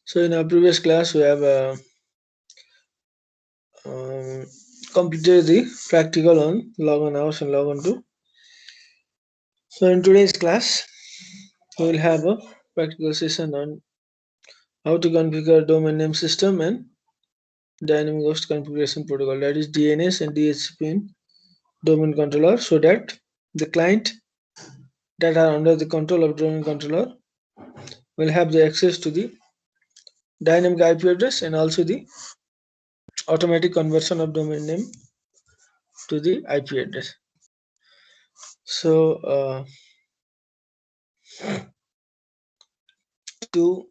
So in our previous class, we have completed the practical on log on hours and log on to. So in today's class, we will have a practical session on how to configure domain name system and dynamic host configuration protocol, that is DNS and DHCP in domain controller, so that the client that are under the control of domain controller will have the access to the dynamic IP address and also the automatic conversion of domain name to the IP address. So to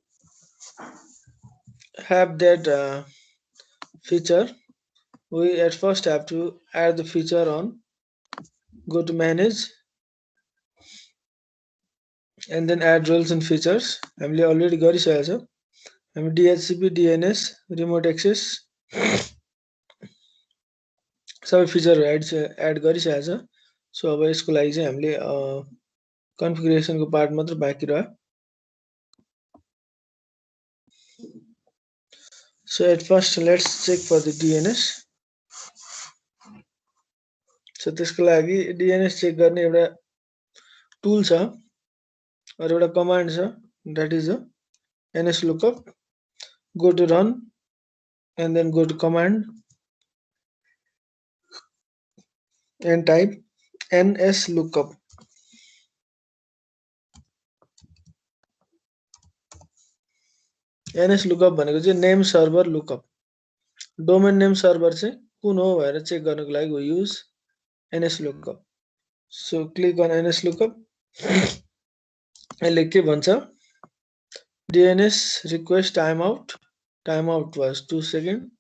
have that feature, we at first have to add the feature on go to manage and then add roles and features. हामीले already गरिसकेको छ. हामी DHCP, DNS, remote access सबै फिचरहरू add गरिसकेको छ. So अब यसको लागि चाहिँ हामीले कन्फिगरेसनको पार्ट मात्र बाँकी रह्यो. So at first let's check for the DNS. So त्यसको लागि DNS चेक गर्ने एउटा टुल छ र एउटा कमान्ड छ, that is a nslookup. Go to run and then go to command and type nslookup. nslookup भनेको चाहिँ name server lookup. Domain name server चाहिँ कुन हो भनेर चेक गर्नको लागि हो use nslookup. So click on nslookup. यसले के भन्छ, DNS request timeout. Timeout was 2 seconds.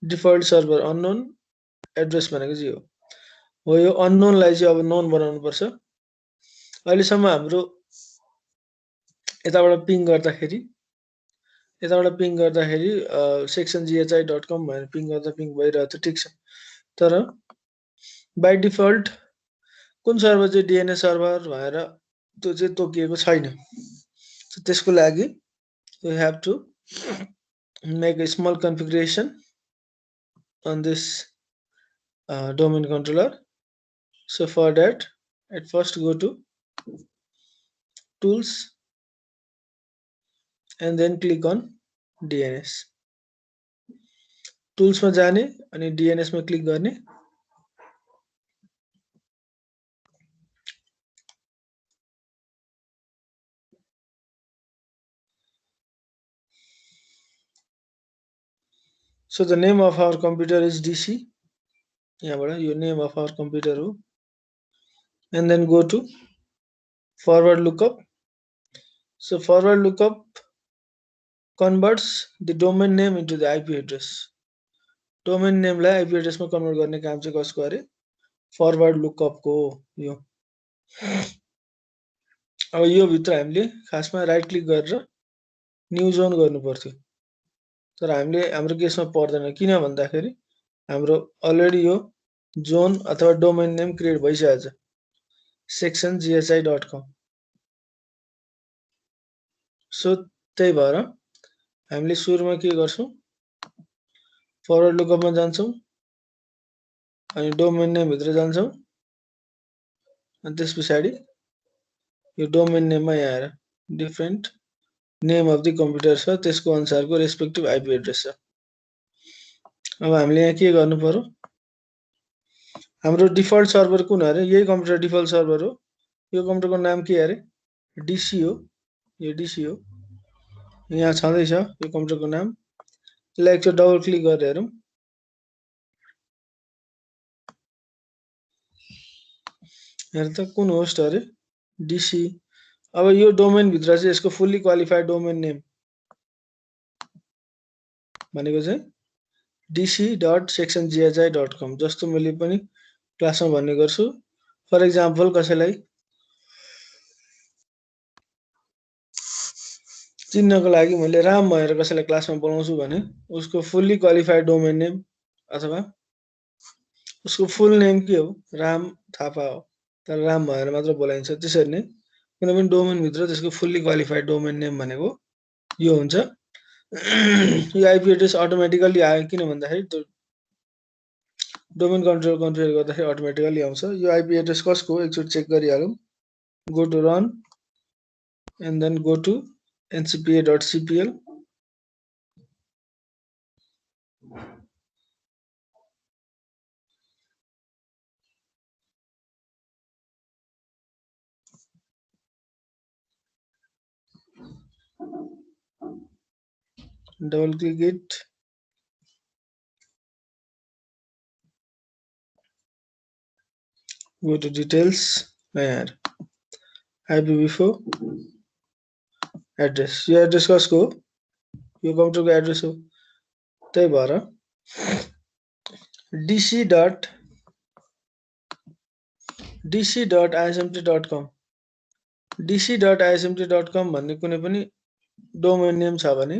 Default server unknown. Address भनेको चाहिँ हो यो अननोन लाई चाहिँ अब नोन बनाउनु पर्छ. अहिलेसम्म हाम्रो यताबाट पिङ गर्दाखेरि sectionghi.com भनेर पिङ गर्दा पिङ भइरहेको छ, ठीक छ. तर बाइ डिफल्ट कुन सर्भर चाहिँ DNS सर्भर भनेर त्यो चाहिँ तोकिएको छैन. त्यसको लागि we have to make a small configuration on this domain controller. So for that, at first go to tools and then click on DNS. tools मा जाने अनि DNS मा क्लिक गर्ने. So the name of our computer is DC. यहाँबाट यो name of our computer हो. And then go to forward lookup. So forward lookup converts the domain name into the IP address. Domain name लाई IP address मा convert गर्ने काम चाहिँ कसको अरे, forward lookup को यो. अब यो भित्र हामीले खासमा राइट क्लिक गरेर न्यू जोन गर्नु पर्थ्यो, तर हामीले हाम्रो केसमा पर्दैन. किन भन्दाखेरि हाम्रो अलरेडी यो जोन अथवा डोमेन नेम क्रिएट भइसकेको छ, sectionghi.com. सो त्यही भएर हामीले सुरुमा के गर्छौं, फरवर्ड लुकअप मा जान्छौं अनि डोमेन नेम भित्र जान्छौं अनि त्यसपछि यो डोमेन नेममा यहाँ आएर different name of the computer छ, त्यसको अनुसारको रेस्पेक्टिभ आईपी एड्रेस छ. अब हामीले यहाँ के गर्नु पर्यो, हाम्रो डिफल्ट सर्भर कुन अरे, यही कम्प्युटर डिफल्ट सर्भर हो. यो कम्प्युटरको नाम के अरे, डीसी हो. यो डीसी हो, यहाँ छँदैछ यो कम्प्युटरको नाम. यसलाई एकचोटि डबल क्लिक गरेर हेरौँ. हेर त कुन होस्ट अरे, डीसी. अब यो डोमेन भित्र चाहिँ यसको फुल्ली क्वालिफाइड डोमेन नेम भनेको चाहिँ dc.sectionghi.com. जस्तो मैले पनि क्लासमा भन्ने गर्छु. फर एक्जाम्पल कसैलाई चिन्नको लागि मैले राम भनेर कसैलाई क्लासमा बोलाउँछु भने उसको फुल्ली क्वालिफाइड डोमेन नेम अथवा उसको फुल नेम के हो, राम थापा हो, तर राम भनेर मात्र बोलाइन्छ. त्यसरी नै कुनै पनि डोमेन भित्र त्यसको फुल्ली क्वालिफाइड डोमेन नेम भनेको यो हुन्छ। यो आइपी एड्रेस अटोमेटिकली आयो किन भन्दाखेरि त्यो डोमेन कन्ट्रोल कन्फिगर गर्दाखेरि अटोमेटिकली आउँछ। यो आइपी एड्रेस कसको एकचोटि चेक गरिहालौँ। Go to run and then go to ncpa.cpl double click it, go to details and IPv4 address. यो एड्रेस कसको हो? यो कम्प्युटरको एड्रेस हो। त्यही भएर dc.ismt.com dc.ismt.com भन्ने कुनै पनि डोमेन नेम छ भने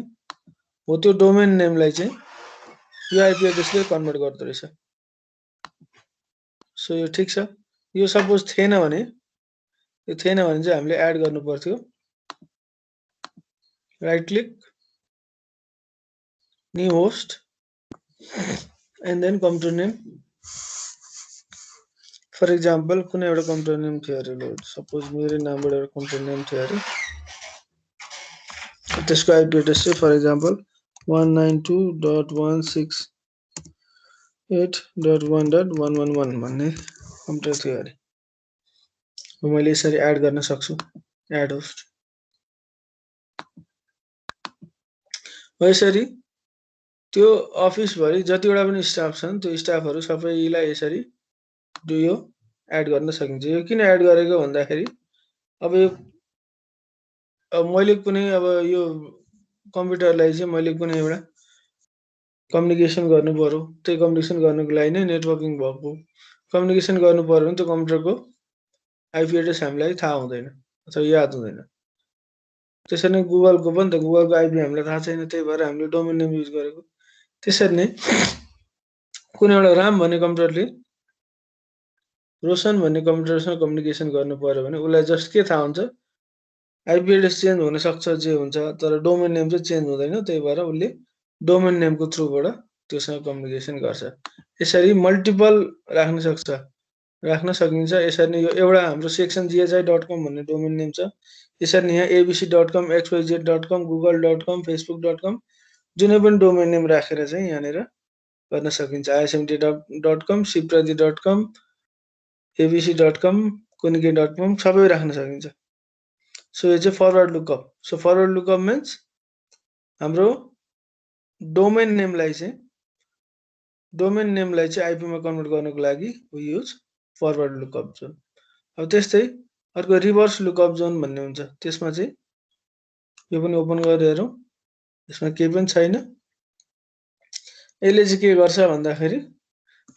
हो त्यो डोमेन नेमलाई चाहिँ यो आइपी एड्रेसले कन्भर्ट गर्दो रहेछ। सो यो ठिक छ। यो सपोज थिएन भने चाहिँ हामीले एड गर्नु पर्थ्यो। Right click, new host and then computer name. For example कुनै एउटा कम्प्युटर नेम थियो अरे, सपोज मेरो नामबाट एउटा कम्प्युटर नेम थियो अरे, त्यसको आइपी एड्रेस चाहिँ फर एक्जाम्पल 192.168.1.111 भन्ने कम्प्युटर थियो अरे। मैले यसरी एड गर्न सक्छु, एड होस्ट। यसरी त्यो अफिसभरि जतिवटा पनि स्टाफ छन् त्यो स्टाफहरू सबैलाई यसरी यो एड गर्न सकिन्छ। यो किन एड गरेको भन्दाखेरि अब मैले कुनै अब यो कम्प्युटरलाई चाहिँ मैले कुनै एउटा कम्युनिकेसन गर्नु पर्यो, त्यही कम्युनिकेसन गर्नुको लागि नै नेटवर्किङ भएको कम्युनिकेसन गर्नु पर्यो भने त्यो कम्प्युटरको आइपी एड्रेस हामीलाई थाहा हुँदैन अथवा याद हुँदैन। त्यसरी नै गुगलको पनि त गुगलको आइपी हामीलाई थाहा छैन, त्यही भएर हामीले डोमेन नेम युज गरेको। त्यसरी नै कुनै एउटा राम भन्ने कम्प्युटरले रोशन भन्ने कम्प्युटरसँग कम्युनिकेसन गर्नु पर्यो भने उसलाई जस्ट के थाहा हुन्छ, आइपी एड्रेस चेन्ज हुन सक्छ जे हुन्छ, तर डोमेन नेम चाहिँ चेन्ज हुँदैन। त्यही भएर उसले डोमेन नेमको थ्रुबाट त्योसँग कम्युनिकेसन गर्छ। यसरी मल्टिपल राख्न सकिन्छ। यसरी नै यो एउटा हाम्रो सेक्सन ghi.com भन्ने डोमेन नेम छ। यसरी नै यहाँ abc.com, xyz.com, google.com, facebook.com जुनै पनि डोमेन नेम राखेर चाहिँ यहाँनिर गर्न सकिन्छ। ismt.com, sipradi.com, abc.com, kunike.com सबै राख्न सकिन्छ। सो यो चाहिँ forward lookup. So forward lookup means हाम्रो डोमेन नेमलाई चाहिँ आइपीमा कन्भर्ट गर्नको लागि we use forward lookup zone. अब त्यस्तै अर्को रिभर्स लुकअप जोन भन्ने हुन्छ। त्यसमा चाहिँ यो पनि ओपन गरेर हेरौँ, यसमा केही पनि छैन। यसले चाहिँ के गर्छ भन्दाखेरि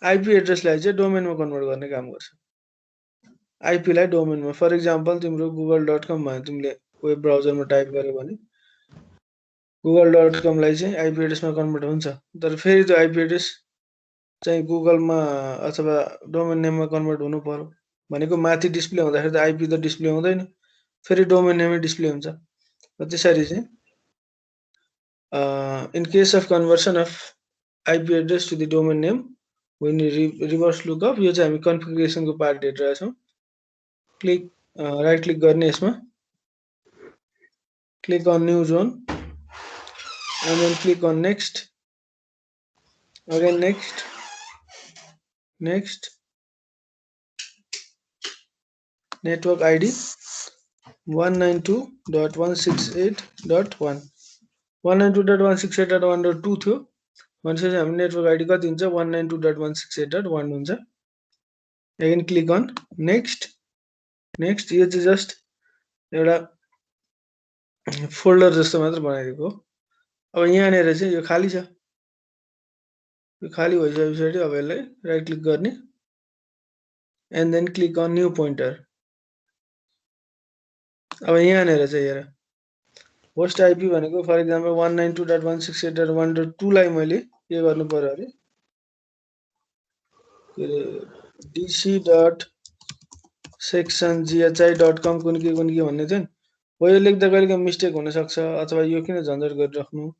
आइपी एड्रेसलाई चाहिँ डोमेनमा कन्भर्ट गर्ने काम गर्छ। आइपीलाई डोमेनमा, फर एक्जाम्पल तिम्रो google.com भने तिमीले वेब ब्राउजरमा टाइप गर्यो भने google.com लाई चाहिँ आइपी एड्रेसमा कन्भर्ट हुन्छ। तर फेरि त्यो आइपी एड्रेस चाहिँ गुगलमा अथवा डोमेन नेममा कन्भर्ट हुनु पर्यो भनेको माथि डिस्प्ले हुँदाखेरि त आइपी त डिस्प्ले हुँदैन, फेरि डोमेन नेमै डिस्प्ले हुन्छ। र त्यसरी चाहिँ in case of conversion of IP address to the domain name we need reverse lookup. यो चाहिँ हामी कन्फिगरेसनको पार्ट हेरिरहेका छौँ। क्लिक राइट क्लिक गर्ने यसमा, click on new zone and then click on next, again next, network ID 192.168.1 192.168.1.2 थियो भनेपछि हामी network ID कति हुन्छ 192.168.1 हुन्छ। Again click on next. यो चाहिँ जस्ट एउटा फोल्डर जस्तो मात्र बनाइदिएको हो। अब यहाँनिर चाहिँ यो खाली छ, यो खाली भइसकेपछि अब यसलाई राइट क्लिक गर्ने and then click on new pointer. अब यहाँनिर चाहिँ हेर होस्ट आइपी भनेको फर एक्जाम्पल 192.168.1.2 लाई मैले के गर्नु पर्यो अरे dc.cpl section ghi.com कुन के भन्ने थियो नि हो यो लेख्दा कहिलेकाहीँ मिस्टेक हुन सक्छ अथवा यो किन झन्झट गरिराख्नु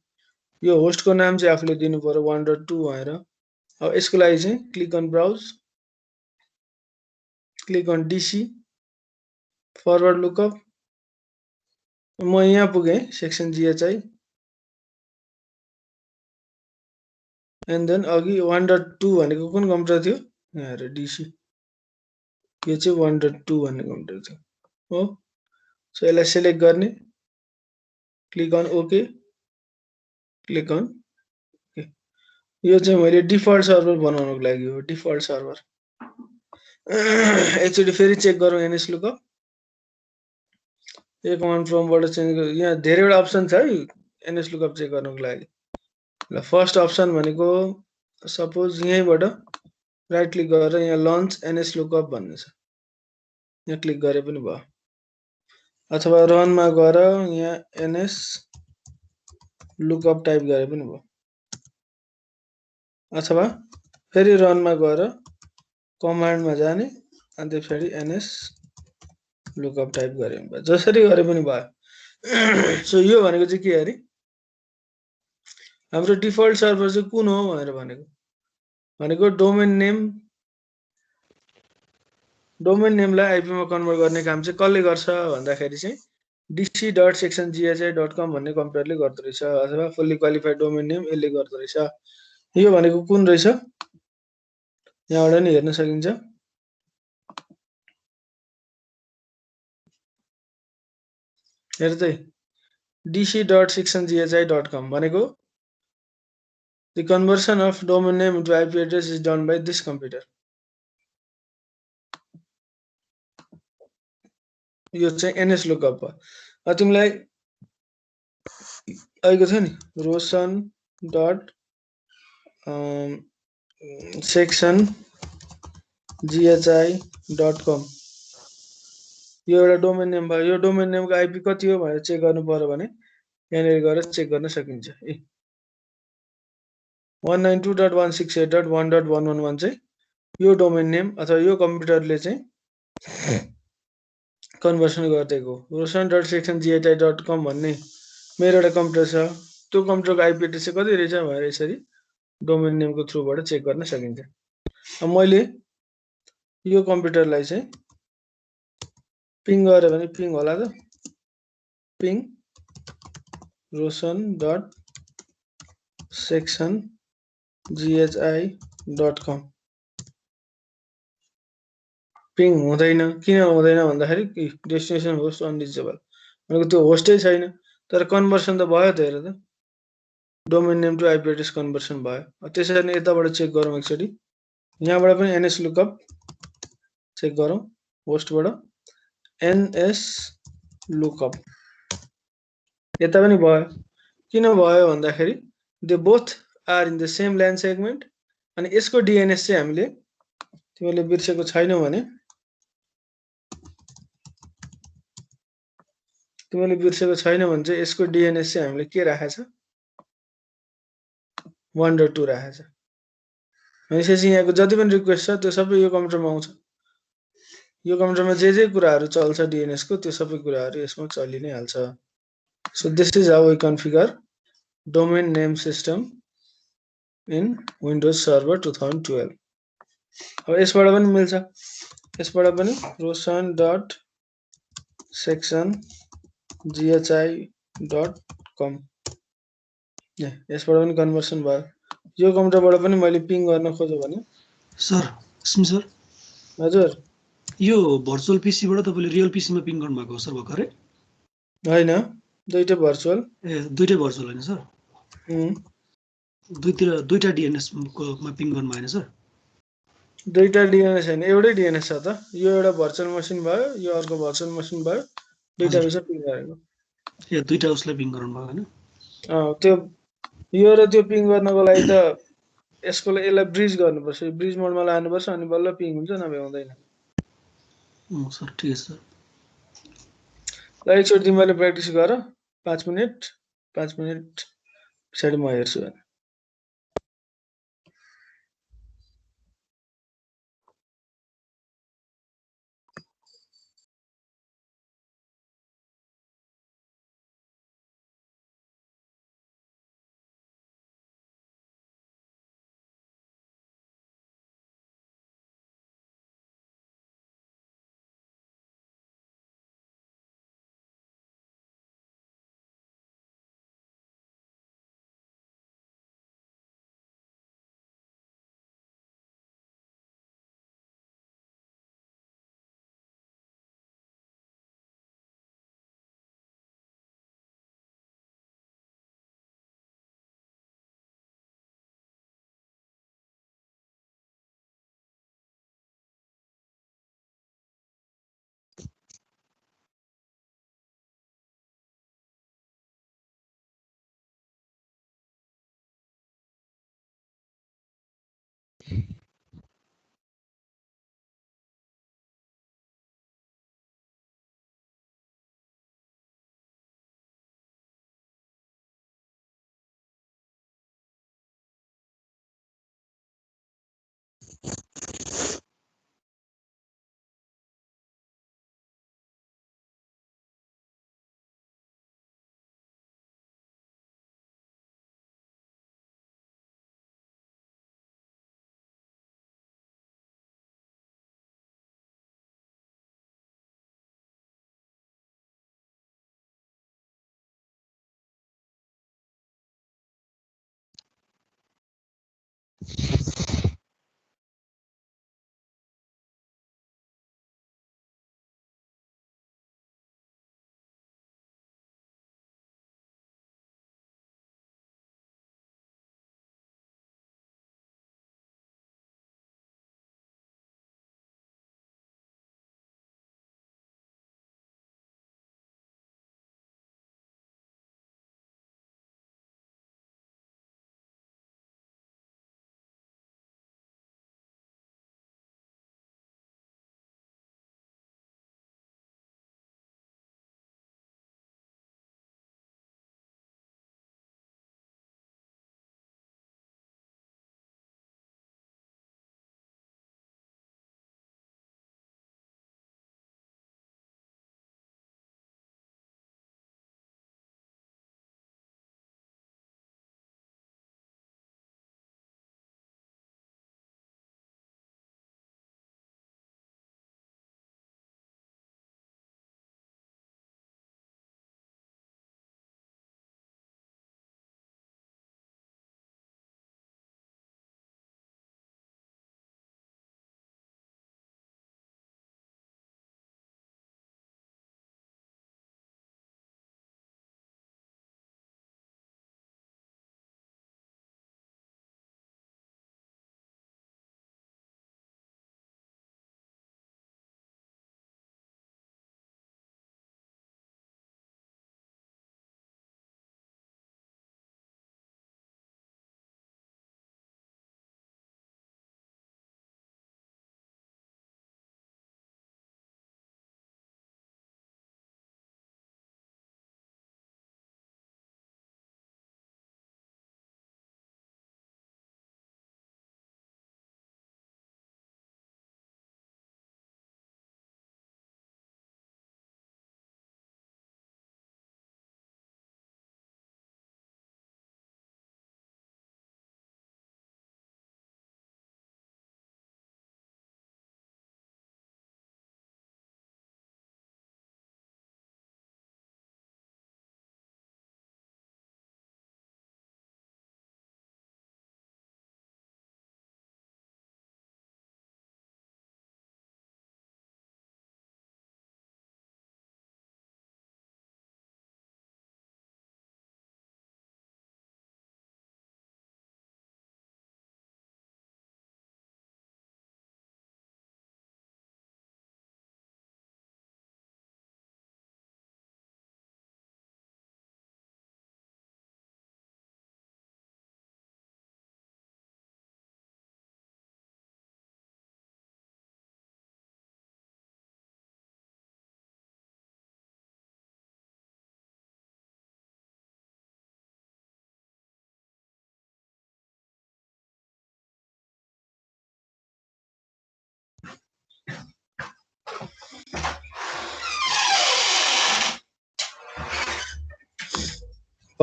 यो होस्टको नाम चाहिँ आफूले दिनु पर्यो 1.2 भनेर अब यसको लागि चाहिँ click on browse click on DC forward lookup म यहाँ पुगेँ सेक्सन GHI एन्ड देन अघि 1.2 भनेको कुन कम्प्युटर थियो यहाँ हेर DC यो चाहिँ 1.2 भन्ने कम्प्युटर थियो हो सो यसलाई सिलेक्ट गर्ने click on okay click on यो चाहिँ मैले डिफल्ट सर्भर बनाउनको लागि हो डिफल्ट सर्भर एकचोटि फेरि चेक गरौँ NS लुकअप यो कमान्ड प्रम्पटबाट चेन्ज गर्नु यहाँ धेरैवटा अप्सन छ है NS लुकअप चेक गर्नको लागि ल फर्स्ट अप्सन भनेको सपोज यहीँबाट राइट क्लिक गरेर यहाँ लन्च NS लुकअप भन्ने छ यहाँ क्लिक गरे पनि भयो अथवा रनमा गएर यहाँ NS लुकअप टाइप गरे पनि भयो अथवा फेरि रनमा गएर कमान्डमा जाने अनि त्यसपछि NS लुकअप टाइप गरे पनि भयो जसरी गरे पनि भयो सो यो भनेको चाहिँ के अरे हाम्रो डिफल्ट सर्भर चाहिँ कुन हो भनेर भनेको डोमेन नेमलाई आइपी मा कन्भर्ट गर्ने काम चाहिँ कसले गर्छ भन्दाखेरि चाहिँ dc.sectionghi.com भन्ने कम्प्युटरले गर्दो रहेछ अथवा फुल्ली क्वालिफाइड डोमेन नेम यसले गर्दो रहेछ यो भनेको कुन रहेछ यहाँबाट नि हेर्न सकिन्छ हेर्दै dc.sectionghi.com भनेको the conversion of domain name into IP address is done by this computer यो चाहिँ NS लुकअप हो तिमीलाई आएको छ नि roshan.sectionghi.com यो एउटा डोमेन नेम भयो यो डोमेन नेमको आइपी कति हो भनेर चेक गर्नु पर्यो भने यहाँनिर गएर चेक गर्न सकिन्छ 192.168.1.111 चाहिँ यो डोमेन नेम अथवा यो कम्प्युटरले चाहिँ कन्भर्सन गरिदिएको roshan.sectionghi.com भन्ने मेरो एउटा कम्प्युटर छ त्यो कम्प्युटरको आइपी एड्रेस चाहिँ कति रहेछ भनेर यसरी डोमेन नेमको थ्रुबाट चेक गर्न सकिन्छ अब मैले यो कम्प्युटरलाई चाहिँ पिङ गरे भने पिङ होला त पिङ roshan.sectionghi.com पिङ हुँदैन किन हुँदैन भन्दाखेरि डेस्टिनेसन होस्ट अनरिचेबल भनेको त्यो होस्टै छैन तर कन्भर्सन त भयो त हेर त domain name to IP address conversion भयो त्यसरी नै यताबाट चेक गरौँ एकचोटि यहाँबाट पनि NS लुकअप चेक गरौँ होस्टबाट NS लुकअप यता पनि भयो किन भयो भन्दाखेरि they both are in the same LAN segment अनि यसको DNS चाहिँ हामीले तिमीले बिर्सेको छैनौ भने चाहिँ यसको DNS चाहिँ हामीले के राखेछ 1.2 राखेछ भनेपछि यहाँको जति पनि रिक्वेस्ट छ त्यो सबै यो कम्प्युटरमा आउँछ यो कम्प्युटरमा जे कुराहरु चल्छ DNS को त्यो सबै कुराहरु यसमा चलि नै हाल्छ so this is how we configure domain name system in Windows server 2012 अब यसबाट पनि मिल्छ यसबाट पनि roshan.sectionghi.com यसबाट पनि कन्भर्सन भयो यो कम्प्युटरबाट पनि मैले पिङ गर्न खोजे भने सर स्मित सर हजुर यो भर्चुअल पीसी बाट तपाईले रियल पीसी मा पिङ गर्नु भएको हो सर भर्खरै हैन दुईटै भर्चुअल ए दुईटै भर्चुअल हैन सर दुईटा DNS मा पिङ गर्नु भएन सर दुईटा DNS हैन एउटै DNS छ त यो एउटा भर्चुअल मसिन भयो यो अर्को भर्चुअल मसिन भयो दुईटा बिच पिङ गरेको ए दुईटा उसलाई पिङ गर्नु भयो हैन त्यो यो र त्यो पिङ गर्नको लागि त यसलाई ब्रिज गर्नुपर्छ ब्रिज मोडमा लानुपर्छ अनि बल्ल पिङ हुन्छ नभए हुँदैन सर ठीक छ सर ल एकचोटि तिमीले प्र्याक्टिस गर 5 मिनेट पछाडि म हेर्छु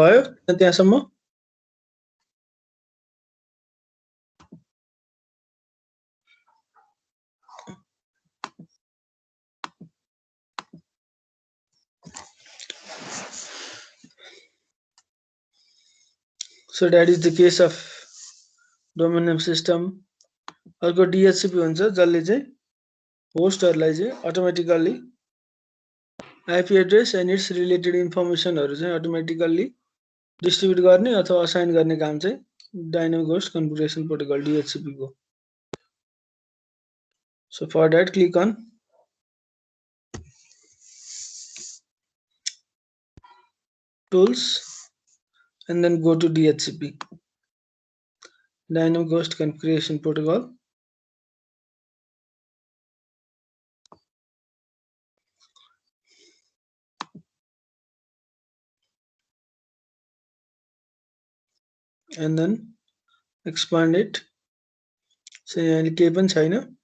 भयो त्यहाँसम्म? So that is the case of domain name system. अर्को DHCP हुन्छ जसले चाहिँ होस्टहरुलाई चाहिँ automatically IP address and its related इन्फर्मेसनहरु चाहिँ अटोमेटिकली डिस्ट्रिब्युट गर्ने अथवा असाइन गर्ने काम चाहिँ dynamic host configuration protocol DHCP को. So for that click on tools and then go to DHCP, dynamic host configuration protocol. And then expand it. So यहाँ केही पनि छैन.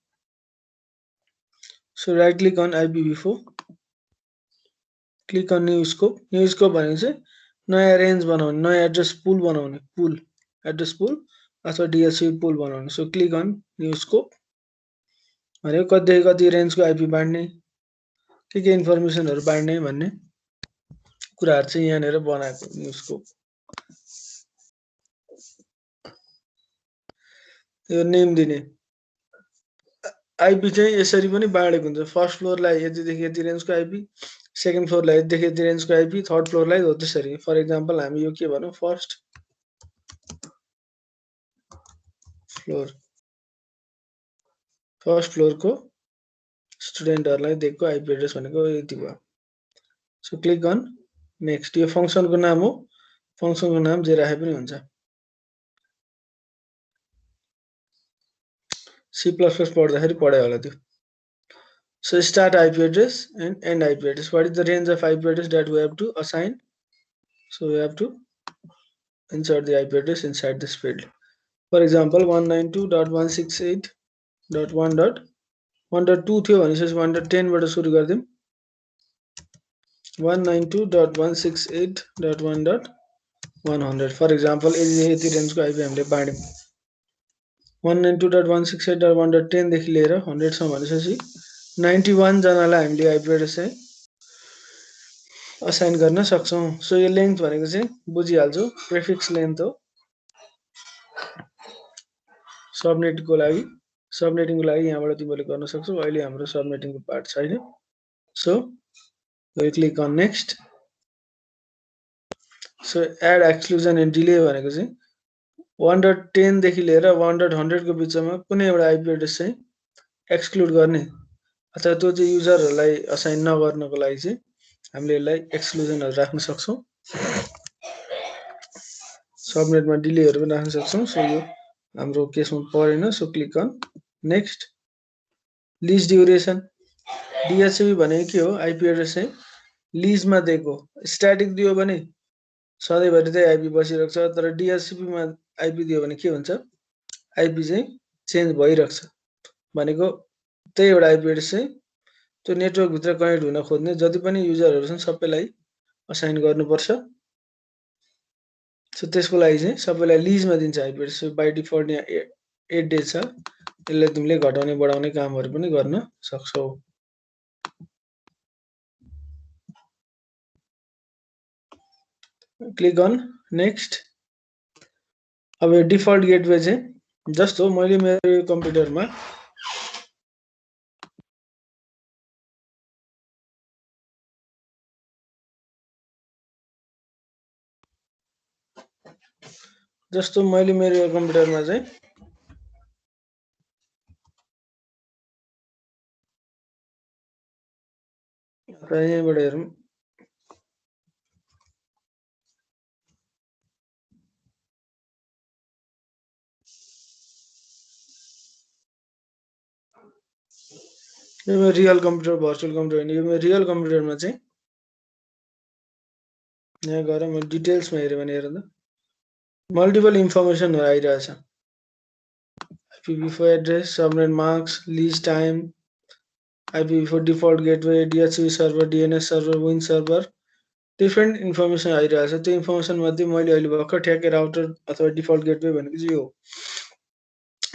So right click on IPv4. Click on new scope. New scope भनेको चाहिँ नयाँ range बनाउने, नयाँ address पुल बनाउने, पुल एड्रेस पुल अथवा DHCP पुल बनाउने. So click on new scope. भनेको कति कति रेन्जको आइपी बाँड्ने, के इन्फर्मेसनहरु बाँड्ने भन्ने कुराहरु चाहिँ यहाँनेर बनाएको न्यू स्कोप. यो नेम दिने आइपी चाहिँ यसरी पनि बाँडेको हुन्छ. फर्स्ट फ्लोरलाई यतिदेखि यति रेन्जको आइपी, सेकेन्ड फ्लोरलाई यतिदेखि यति रेन्जको आइपी, थर्ड फ्लोरलाई हो त्यसरी. फर एक्जाम्पल हामी यो के भनौं, फर्स्ट फ्लोरको स्टुडेन्टहरुलाई दिएको आइपी एड्रेस भनेको यति भयो. So click on next. यो फंक्सनको नाम हो, फंक्सनको नाम जे राखे पनि हुन्छ. C++ पढ्दाखेरि पढायो होला त्यो. So start IP address and end IP address. What is the range of IP address that we have to assign? So we have to insert the IP address inside this field. For example, 192.168.1.1.2 थियो भनेपछि 1.10 बाट सुरु गर्दियौं. 192.168.1.100 for example यति रेन्जको IP हामीले बाँड्यौं. 192.168.1.10 देखि लिएर 100 सम्म भनेपछि 91 जनालाई हामीले आइपी एड्रेस चाहिँ असाइन गर्न सक्छौं. सो यो लेन्थ भनेको चाहिँ बुझिहाल्छौ, प्रिफिक्स लेन्थ हो. सबनेटको लागि, सबनेटिङको लागि यहाँबाट तिमीले गर्न सक्छौ. अहिले हाम्रो सबनेटिङको पार्ट छैन. So we click on next. So add exclusion and delay भनेको चाहिँ 1.10 देखि लिएर 1.100 को बीचमा कुनै एउटा आइपी एड्रेस चाहिँ एक्सक्लुड गर्ने अथवा त्यो चाहिँ युजरहरुलाई असाइन नगर्नको लागि चाहिँ हामीले यसलाई एक्सक्लुजनहरु राख्न सक्छौं. सबनेटमा डिलेहरु पनि राख्न सक्छौं. सो यो हाम्रो केसमा परेन. So click on next. Lease duration. DHCP भनेको के हो, आइपी एड्रेस चाहिँ लीजमा दिएको. स्ट्याटिक दियो भने सधैँभरि चाहिँ आइपी बसिरहेको छ, तर DHCP मा आइपी दियो भने के हुन्छ, आइपी चाहिँ चेन्ज भइरहेको छ. भनेको त्यही एउटा आइपी एड्रेस चाहिँ त्यो नेटवर्क भित्र कनेक्ट हुन खोज्ने जति पनि युजरहरु छन् सबैलाई असाइन गर्नुपर्छ. सो त्यसको लागि चाहिँ सबैलाई लीजमा दिन्छ आइपी एड्रेस. बाइ डिफल्ट यहाँ 8 डेज छ. यसले तिमीले घटाउने बढाउने कामहरु पनि गर्न सक्छौ. Click on next. अब यो डिफल्ट गेटवे चाहिँ जस्तो मैले मेरो कम्प्युटरमा चाहिँ यहाँबाट हेरौं. यो मेरो रियल कम्प्युटर, भर्चुअल कम्प्युटर हैन. यो मेरो रियल कम्प्युटरमा चाहिँ यहाँ गएर म डिटेल्समा हेरे भने हेर त मल्टिपल इन्फर्मेसनहरु आइरहेछ. IPv4 address, subnet marks, lease time, IPv4 default gateway, DHCP server, DNS server, win server, different information आइरहेछ त्यो इन्फर्मेसन मध्ये मैले अहिले भर्खर ठ्याक्कै राउटर अथवा डिफल्ट गेटवे भनेको चाहिँ यो हो।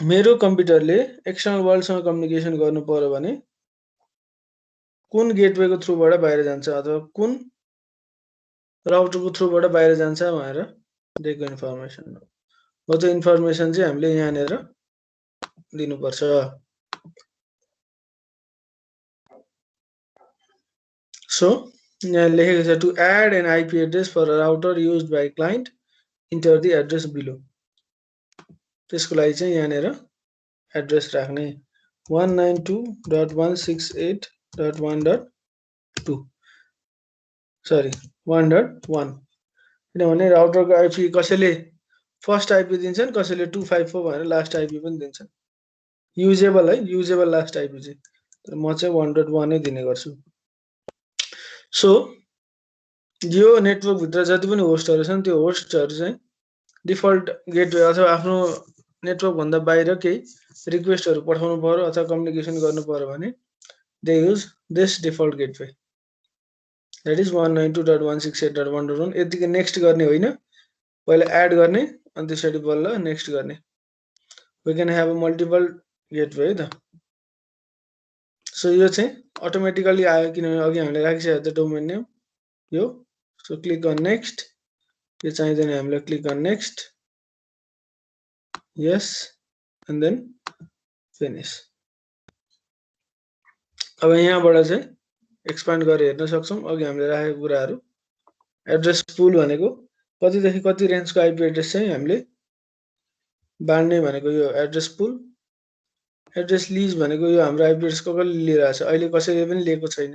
मेरो कम्प्युटरले एक्सटर्नल वर्ल्डसँग कम्युनिकेसन गर्नु पर्यो भने कुन गेटवेको थ्रुबाट बाहिर जान्छ अथवा कुन राउटरको थ्रुबाट बाहिर जान्छ भनेर दिएको इन्फर्मेसन हो त्यो इन्फर्मेसन चाहिँ हामीले यहाँनिर दिनुपर्छ। सो यहाँ लेखेको छ to add an IP address for a router used by client enter the address below. त्यसको लागि चाहिँ यहाँनिर एड्रेस राख्ने 192.168.1.2 सरी 1.1 किनभने राउटरको आइपी कसैले फर्स्ट आइपी दिन्छन् कसैले 254 भनेर लास्ट आइपी पनि दिन्छन् युजेबल है युजेबल लास्ट आइपी चाहिँ तर म चाहिँ 1.1 नै दिने गर्छु। सो यो नेटवर्क भित्र जति पनि होस्टहरु छन् त्यो होस्टहरु चाहिँ डिफल्ट गेटवे अथवा आफ्नो नेटवर्क भन्दा बाहिर केही रिक्वेस्टहरु पठाउनु पर्यो अथवा कम्युनिकेसन गर्नु पर्यो भने they use this default gateway that is 192.168.1.1 यतिकै नेक्स्ट गर्ने होइन पहिला एड गर्ने अनि त्यसपछि बल्ल नेक्स्ट गर्ने। We can have a multiple gateway है त। सो यो चाहिँ अटोमेटिकली आयो किनभने अघि हामीले राखिसकेको छ डोमेन नेम यो। सो क्लिक अन नेक्स्ट यो चाहिँदैन हामीलाई क्लिक अन नेक्स्ट यस एन्ड देन फिनिश। अब यहाँबाट चाहिँ एक्सपान्ड गरेर हेर्न सक्छौं अघि हामीले राखेको कुराहरु। एड्रेस पुल भनेको कतिदेखि कति रेन्जको आइपी एड्रेस चाहिँ हामीले बाड्ने भनेको यो एड्रेस पुल। एड्रेस लिज भनेको यो हाम्रो आइपी एड्रेस कसले लिइरहेछ अहिले कसैले पनि लिएको छैन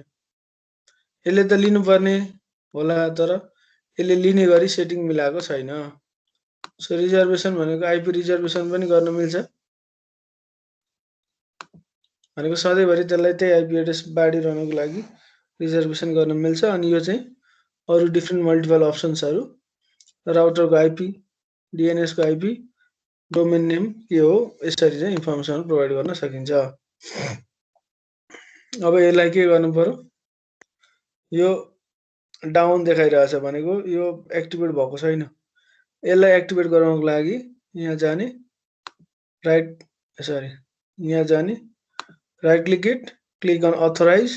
यसले त लिनु पर्ने होला तर यसले लिने गरी सेटिङ मिलाएको छैन। सो रिजर्भेसन भनेको आइपी रिजर्भेसन पनि गर्न मिल्छ भनेको सधैँभरि त्यसलाई त्यही आइपी एड्रेस बाडिरहनको लागि रिजर्भेसन गर्न मिल्छ। अनि यो चाहिँ अरु डिफरेन्ट मल्टिपल अप्सन्सहरु राउटरको आइपी डीएनएस को आइपी डोमेन नेम के हो यसरी चाहिँ इन्फर्मेसन प्रोवाइड गर्न सकिन्छ। अब यसलाई के गर्नु पर्यो यो डाउन देखाइरहेछ भनेको यो एक्टिभेट भएको छैन यसलाई एक्टिभेट गराउनको लागि यहाँ जाने राइट सरी यहाँ जाने right click it click on authorize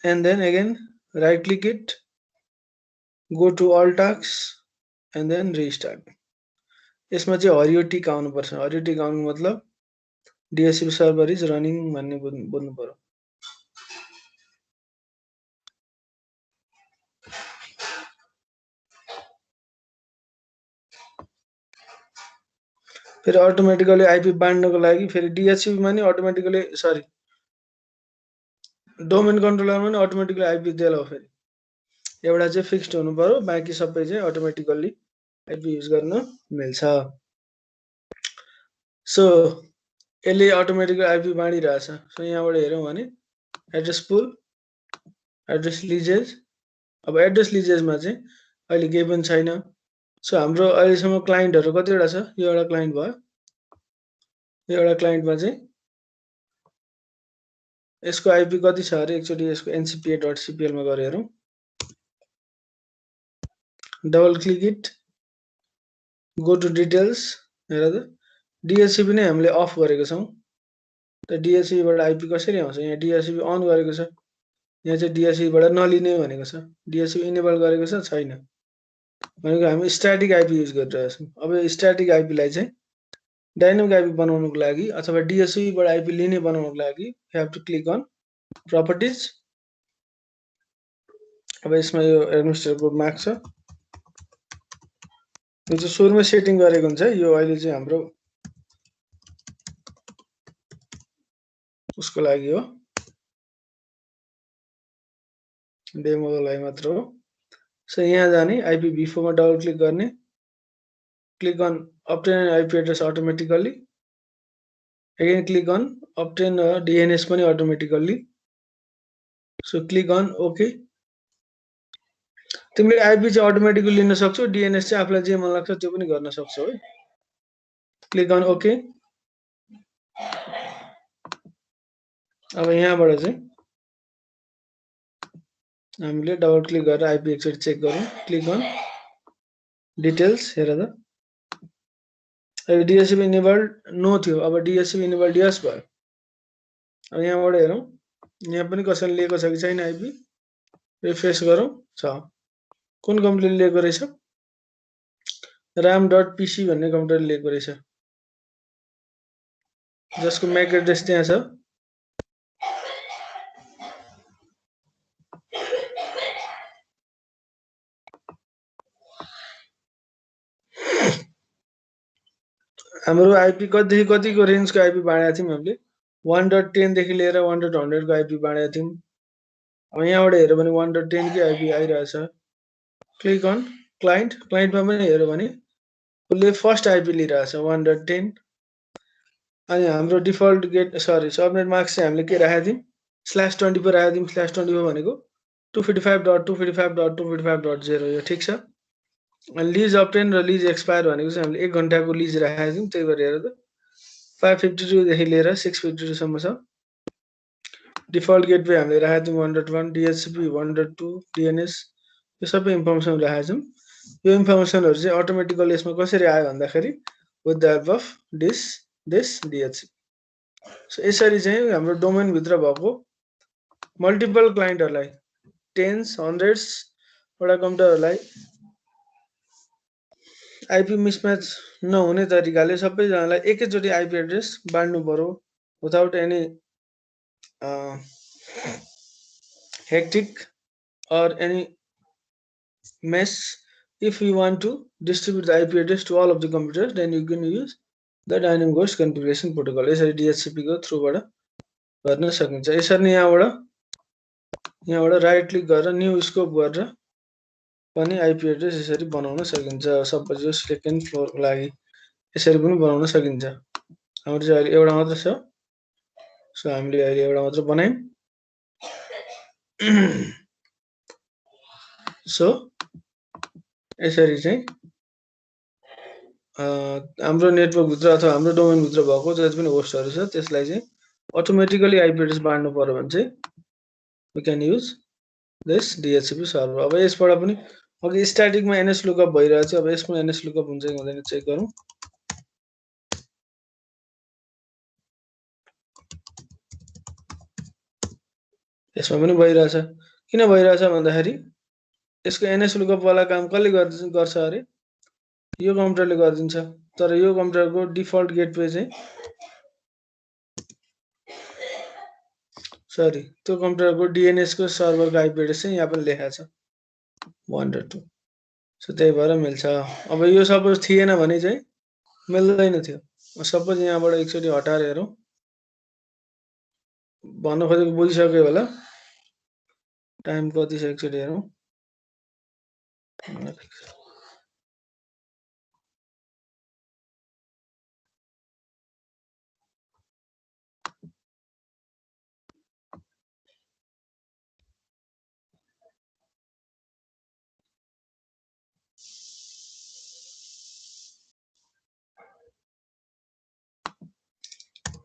and then again right click it go to all task and then restart. यसमा चाहिँ हरियो टिक आउनु पर्छ हरियो टिक आउनु मतलब DHCP सर्भर इज रनिङ भन्ने बुझ्नु पर्यो। फेरि अटोमेटिकली आइपी बाड्नको लागि फेरि DHCP मा नि अटोमेटिकली सरी डोमेन कन्ट्रोलरमा नि अटोमेटिकली आइपी देला हो फेरि एउटा चाहिँ फिक्स्ड हुनु पर्यो बाँकी सबै चाहिँ अटोमेटिकली आइपी युज गर्न मिल्छ। सो यसले अटोमेटिकली आइपी बाडिरहेछ। सो यहाँबाट हेरौँ भने एड्रेस पुल एड्रेस लिजेस अब एड्रेस लिजेसमा चाहिँ अहिले केही पनि छैन। सो हाम्रो अहिलेसम्म क्लाइन्टहरु कतिवटा छ यो एउटा क्लाइन्ट भयो यो एउटा क्लाइन्टमा चाहिँ यसको आइपी कति छ अरे एकचोटी यसको ncpa.cpl मा गएर हेरौँ double click it go to details हेर त DHCP नै हामीले अफ गरेको छौं त DHCP बाट आइपी कसरी आउँछ यहाँ DHCP अन गरेको छ यहाँ चाहिँ DHCP बाट नलिने भनेको छ DHCP इनेबल गरेको छ छैन भनेको हामी स्ट्याटिक आइपी युज गरिरहेका छौं। अब स्ट्याटिक आइपी लाई चाहिँ डाइनामिक आइपी बनाउनको लागि अथवा DHCP बाट आइपी लिने बनाउनको लागि you have to click on properties. अब यसमा यो एडमिनिस्ट्रेटर ग्रुप मार्क छ यो चाहिँ सुरुमा सेटिङ गरेको हुन्छ यो अहिले चाहिँ हाम्रो उसको लागि हो डेमोको लागि मात्र हो। सो यहाँ जाने IPv4 मा डबल क्लिक गर्ने click on obtain IP address automatically again click on obtain DNS पनि automatically so click on OK। तिमीले आइपी चाहिँ अटोमेटिकली लिन सक्छौ DNS चाहिँ आफुलाई जे मन लाग्छ त्यो पनि गर्न सक्छौ है। Click on okay. अब यहाँबाट चाहिँ हामीले डबल क्लिक गरेर आइपी एकचोटि चेक गरौँ क्लिक अन डिटेल्स हेर त अब DHCP इनेबल्ड नो थियो अब DHCP इनेबल्ड यस भयो अब यहाँबाट हेरौँ यहाँ पनि कसैले लिएको छ कि छैन आइपी रिफ्रेस गरौँ छ कुन कम्प्युटरले लिएको रहेछ ram.pc भन्ने कम्प्युटरले लिएको रहेछ जसको MAC एड्रेस त्यहाँ छ हाम्रो आइपी कतिदेखि कतिको रेन्जको आइपी बाँडेको थियौँ हामीले 1.10 देखि लिएर 1.100 को आइपी बाँडेका थियौँ अब यहाँबाट हेऱ्यो भने 1.10 की आइपी आइरहेछ क्लिक अन क्लाइन्टमा पनि हेऱ्यो भने उसले फर्स्ट आइपी लिइरहेछ 1.10 अनि हाम्रो डिफल्ट गेट सबनेट मार्क्स चाहिँ हामीले के राखेका थियौँ /20 पर राखेका थियौँ /20 भनेको 255.255.255.0 यो ठिक छ अनि लिज अब्टेन र लिज एक्सपायर भनेको चाहिँ हामीले 1 घण्टाको लिज राखेका थियौँ त्यही भएर हेर त 552 देखि लिएर 652 सम्म छ डिफल्ट गेटवे हामीले राखेका थियौँ 1.1 DHCP 1.2 DNS यो सबै इन्फर्मेसन राखेका छौँ यो इन्फर्मेसनहरु चाहिँ अटोमेटिकली यसमा कसरी आयो भन्दाखेरि with the help of this DHCP so यसरी चाहिँ हाम्रो डोमेन भित्र भएको मल्टिपल क्लाइन्टहरुलाई टेन्स हन्ड्रेड्स वटा कम्प्युटरहरुलाई आइपी मिसम्याच नहुने तरिकाले सबैजनालाई एकैचोटि आइपी एड्रेस बाँड्नु पर्यो without any hectic or any mess. If you want to distribute the IP address to all of the computers, then you can use the dynamic host configuration protocol. यसरी DHCP को थ्रुबाट गर्न सकिन्छ यसरी नै यहाँबाट राइट क्लिक गरेर new scope गरेर पनि आइपी एड्रेस यसरी बनाउन सकिन्छ सपोज यो सेकेन्ड फ्लोरको लागि यसरी पनि बनाउन सकिन्छ हाम्रो चाहिँ अहिले एउटा मात्र छ सो हामीले अहिले एउटा मात्र बनायौं सो यसरी चाहिँ हाम्रो नेटवर्क भित्र अथवा हाम्रो डोमेन भित्र भएको जति पनि होस्टहरु छ त्यसलाई चाहिँ अटोमेटिकली आइपी एड्रेस बाँड्नु पर्यो भने चाहिँ we can use this DHCP server अब यसबाट पनि अघि स्ट्याटिकमा NS लुकअप भइरहेछ अब यसमा NS लुकअप हुन्छ कि हुँदैन चेक गरौँ यसमा पनि भइरहेछ किन भइरहेछ भन्दाखेरि यसको NS लुकअप वाला काम कसले गर्छ अरे यो कम्प्युटरले गरिदिन्छ तर यो कम्प्युटरको डिफल्ट गेटवे चाहिँ सरी त्यो कम्प्युटरको DNS को सर्भरको आइपी एड्रेस चाहिँ यहाँ पनि लेखेको छ 1.2 सो त्यही भएर मिल्छ अब यो सपोज थिएन भने चाहिँ मिल्दैन थियो सपोज यहाँबाट एकचोटि हटाएर हेरौँ भन्न खोजेको बुझिसक्यो होला टाइम कति छ एकचोटि हेरौँ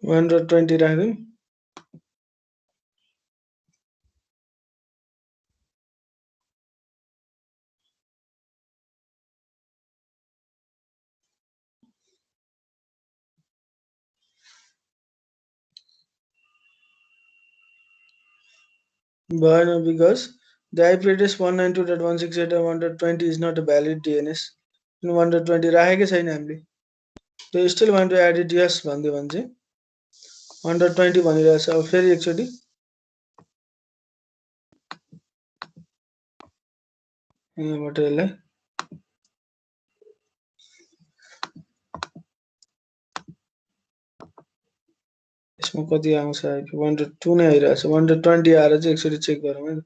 $120 राख्दिउँ भएन because the IP address 192.168.1.20 is not a valid DNS 120 राखेकै छैन हामीले त्यो still want to add it yes भन्दियो भने चाहिँ 120 भनिरहेछ अब फेरि एकचोटि यहाँबाट यसलाई यसमा कति आउँछ आइपी 102 नै आइरहेछ 120 आएर चाहिँ एकचोटि चेक गरौँ है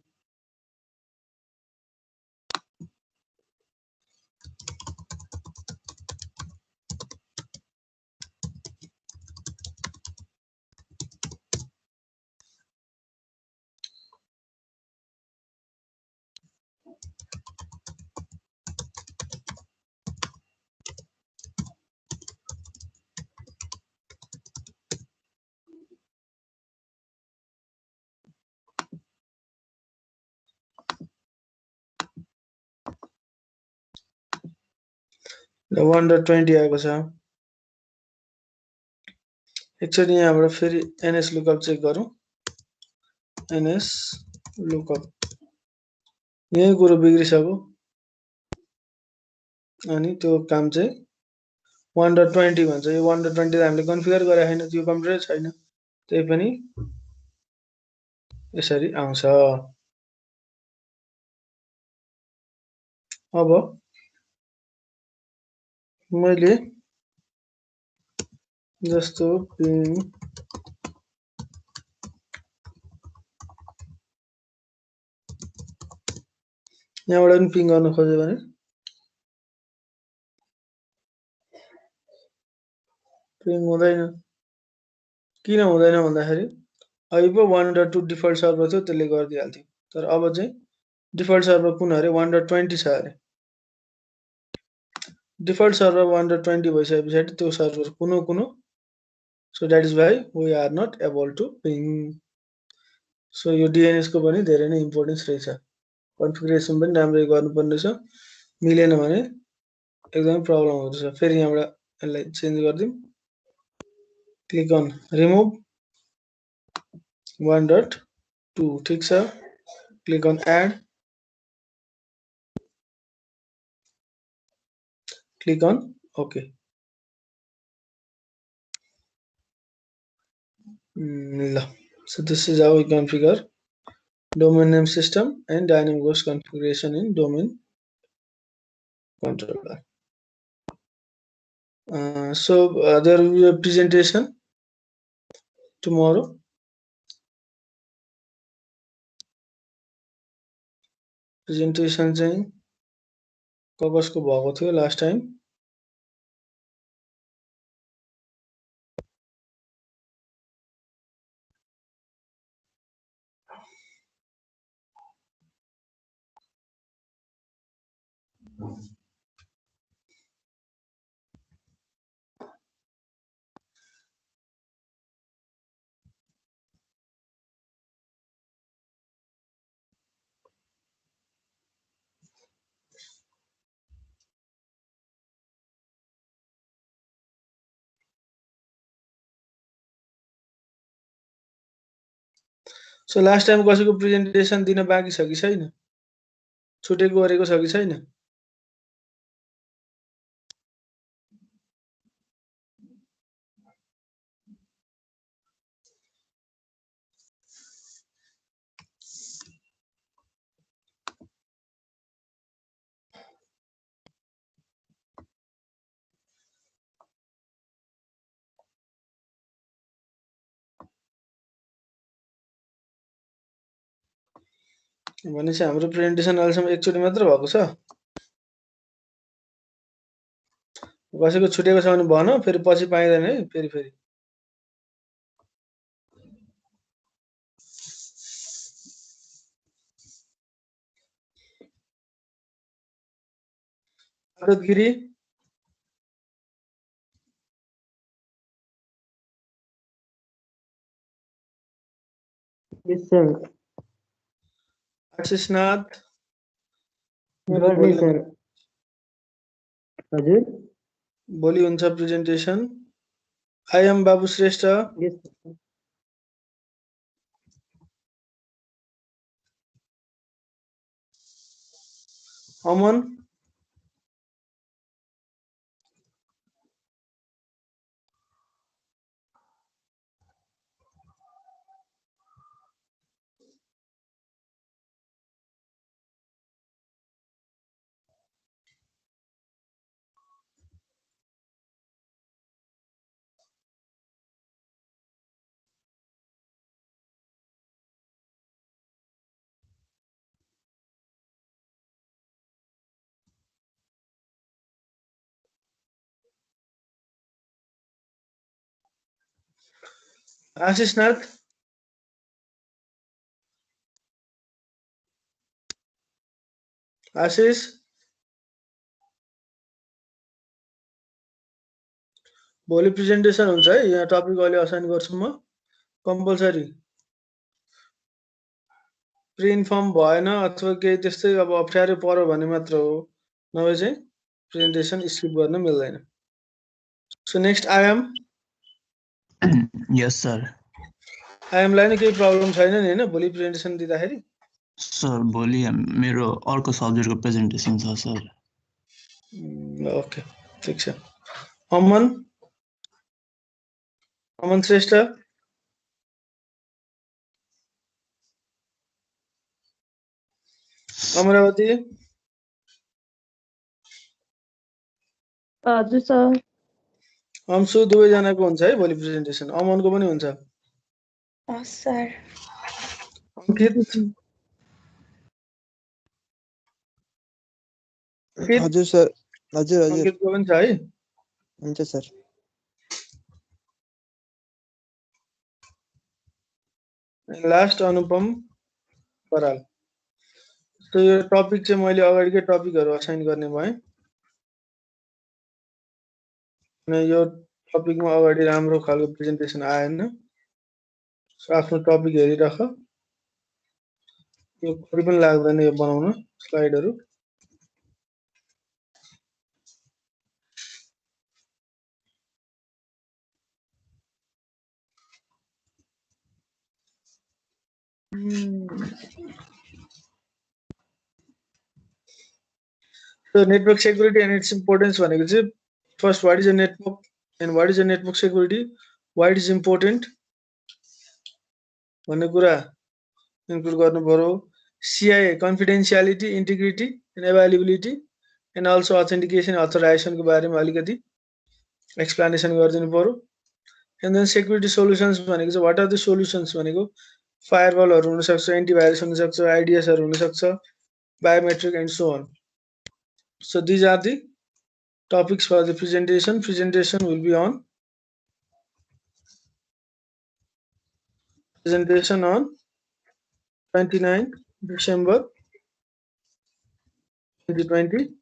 1.20 आएको छ। एकचोटि यहाँबाट फेरि ns लुकअप चेक गरौँ। ns लुकअप यही कुरो बिग्रिसक्यो अनि त्यो काम चाहिँ 1.20 भन्छ। यो 1.20 त हामीले कन्फिगर गरेको छैन, त्यो कम्प्युटरै छैन, त्यही पनि यसरी आउँछ। अब मैले जस्तो पिङ यहाँबाट पनि पिङ गर्न खोज्यो भने पिङ हुँदैन। किन हुँदैन भन्दाखेरि अहिले पो 1.2 डिफल्ट सर्भर थियो, त्यसले गरिदिइहाल्थ्यो। तर अब चाहिँ डिफल्ट सर्भर कुन अरे 1.20 छ अरे। डिफल्ट सर्भर 1.20 भइसके पछाडि त्यो सर्भर कुन हो, so that is why we are not able to ping. So यो DNS को पनि धेरै नै इम्पोर्टेन्स रहेछ। कन्फिगरेसन पनि राम्ररी गर्नुपर्ने छ, मिलेन भने एकदमै प्रब्लम हुँदछ। फेरि यहाँबाट यसलाई चेन्ज गरिदिउँ। क्लिक अन रिमुभ 1.2 ठीक छ। Click on add, click on okay. ल, so this is how we configure domain name system and dynamic host configuration in domain controller. So there will be a presentation tomorrow. Presentation चाहिँ कसको भएको थियो last time? So last time कसैको presentation दिन बाँकी छ कि छैन? छुटेको गरेको छ कि छैन? भनेपछि हाम्रो प्रेजेन्टेसन अहिलेसम्म एकचोटि मात्र भएको छ। कसैको छुटेको छ भने भन, फेरि पछि पाइँदैन है फेरि। आदत गिरी Yes, sir. आशिषनाथ गर्दै सर हजुर भोलि हुन्छ प्रेजेन्टेसन। आई एम बाबु श्रेष्ठ। यस सर अमन आशिषनाथ आशिष भोलि प्रेजेन्टेसन हुन्छ है। यहाँ टपिक अहिले असाइन गर्छु म कम्पलसरी। प्री इन्फर्म भएन अथवा केही त्यस्तै अब अप्ठ्यारो पर्यो भने मात्र हो, नभए चाहिँ प्रेजेन्टेसन स्किप गर्न मिल्दैन। सो नेक्स्ट आयाम यस सर। आयामलाई नि केही प्रब्लम छैन नि हैन भोलि प्रेजेन्टेसन दिँदाखेरि? सर भोलि मेरो अर्को सब्जेक्टको प्रेजेन्टेसन छ सर। ओके ठिक छ। अमन श्रेष्ठ अमरावती हजुर सर। अंशु दुवैजनाको हुन्छ है भोलि प्रेजेन्टेसन। अमनको पनि हुन्छ। सर। अंकित हजुर सर। हजुर हजुर अंकितको पनि छ है? हुन्छ सर। लास्ट अनुपम बराल। तो यो टपिक चाहिँ मैले अगाडिकै टपिकहरु असाइन गर्ने भएँ। अनि यो टपिकमा अगाडि राम्रो खालको प्रेजेन्टेसन आएन। सो आफ्नो टपिक हेरिराख। यो कुनै पनि लाग्दैन यो बनाउन स्लाइडहरु। So network security and its importance भनेको चाहिँ first what is a network and what is a network security, why it is important भन्ने कुरा इन्क्लुड गर्नु पर्यो। CIA confidentiality, integrity and availability and also authentication authorization को बारेमा अलिकति explanation गरिदिनु पर्यो। and then security solutions भनेको चाहिँ what are the solutions भनेको फायरवलहरु हुन सक्छ, एन्टिभाइरस हुन सक्छ, IDS हरु हुन सक्छ, biometric and so on. So these are the topics for the presentation. Presentation will be on presentation on 29 December 2020.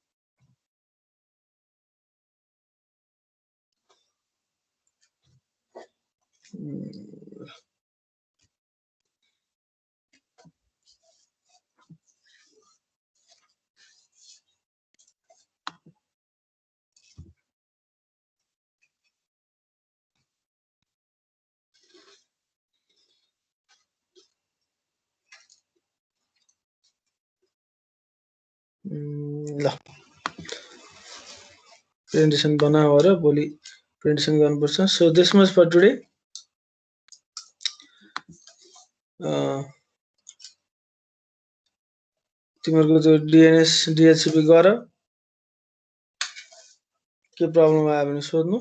ल प्रेजेन्टेसन बनाऊ र भोलि प्रेजेन्टेसन गर्नुपर्छ। So this much for today. तिमीहरुको जो DNS DHCP गर के प्रब्लम आयो भने सोध्नु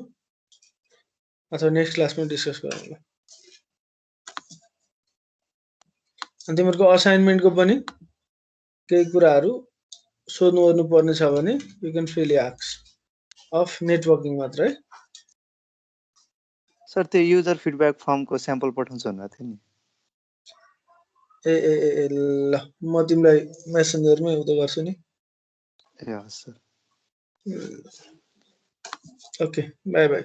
अथवा नेक्स्ट क्लासमा डिस्कस गरौँला। अनि तिमीहरुको असाइनमेन्टको पनि केही कुराहरु सोध्नु ओर्नु पर्ने छ भने you can freely ask of networking मात्र है। सर त्यो युजर फिडब्याक फर्मको स्याम्पल पठाउँछु भन्नु थियो नि। ए ल म तिमीलाई मेसेन्जरमै उतो गर्छु नि। ए हस् सर। Okay bye bye.